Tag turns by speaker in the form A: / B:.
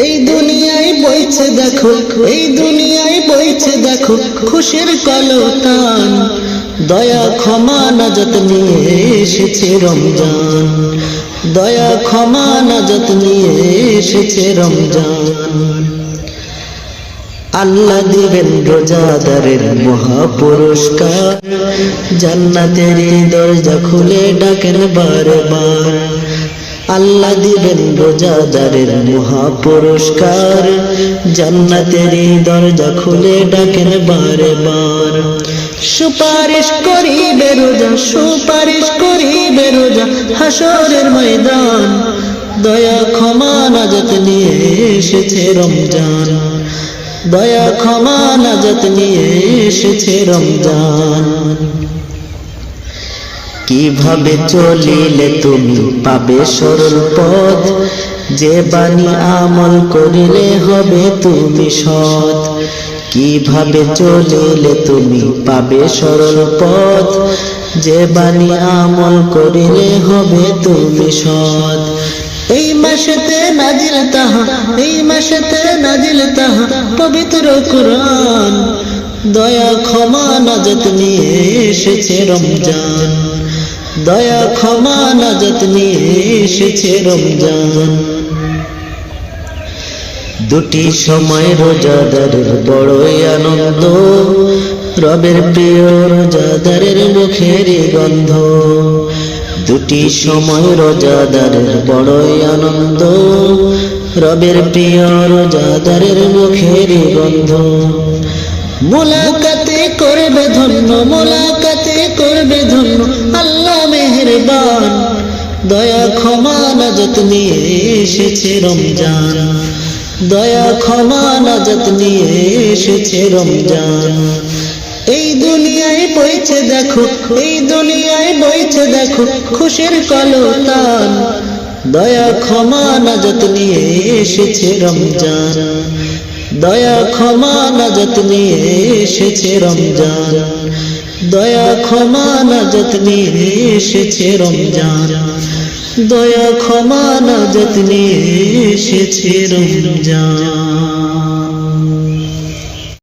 A: এই দুনিয়ায় বইছে দেখো, এই দুনিয়ায় বইছে দেখো খুশির কলতান। দয়া ক্ষমা নাজাত নিয়ে এসেছে রমজান, দয়া ক্ষমা নাজাত নিয়ে এসেছে রমজান। আল্লাহ দিবেন রোজাদারের মহা পুরস্কার, জান্নাতের দরজা খুলে ডাকেন বারবার। আল্লাহ দিবেন রোজাদারের মহা পুরস্কার, জান্নাতের দরজা খুলে ডাকেন বারবার। সুপারিশ করিবে রোজা, সুপারিশ করিবে রোজা হাসরের ময়দান। দয়া ক্ষমা নাজাত নিয়ে এসেছে রমজান, দয়া ক্ষমা নাজাত নিয়ে এসেছে রমজান। কিভাবে চলিলে তুমি পাবে সরল পথ, যে বাণী আমল করিলে হবে তুমি সৎ। কিভাবে চলিলে তুমি পাবে সরল পথ, যে বাণী আমল করিলে হবে তুমি সৎ। এই মাসেতে নাজিল তাহা, এই মাসেতে নাজিল তাহা পবিত্র কুরআন। দয়া ক্ষমা নাজাত নিয়ে এসেছে রমজান, দয়া ক্ষমা নাজাত নিয়ে এসেছে রমজান। দুটি সময় রোজাদারের বড়ই আনন্দ, রবের প্রিয় রোজাদারের মুখের গন্ধ। দুটি সময় রোজাদারের বড়ই আনন্দ, রবের প্রিয় রোজাদারের মুখের গন্ধ। মুলাকাতে করবে ধন্য, মুলাকাতে করবে ধন্য আল্লাহ মেহেরবান। দয়া ক্ষমা নাজাত নিয়ে এসেছে রমজান, দয়া ক্ষমা নাজাত নিয়ে এসেছে রমজান। এই দুনিয়ায় বইছে দেখো, এই দুনিয়ায় বইছে দেখো খুশির কলতান। দয়া ক্ষমা নাজাত নিয়ে এসেছে রমজান, দয়া ক্ষমা নাজাত নিয়ে এসেছে রমজান। দয়া ক্ষমা নাজাত নিয়ে এসেছে রমজান, দয়া ক্ষমা নাজাত নিয়ে এসেছে রমজান।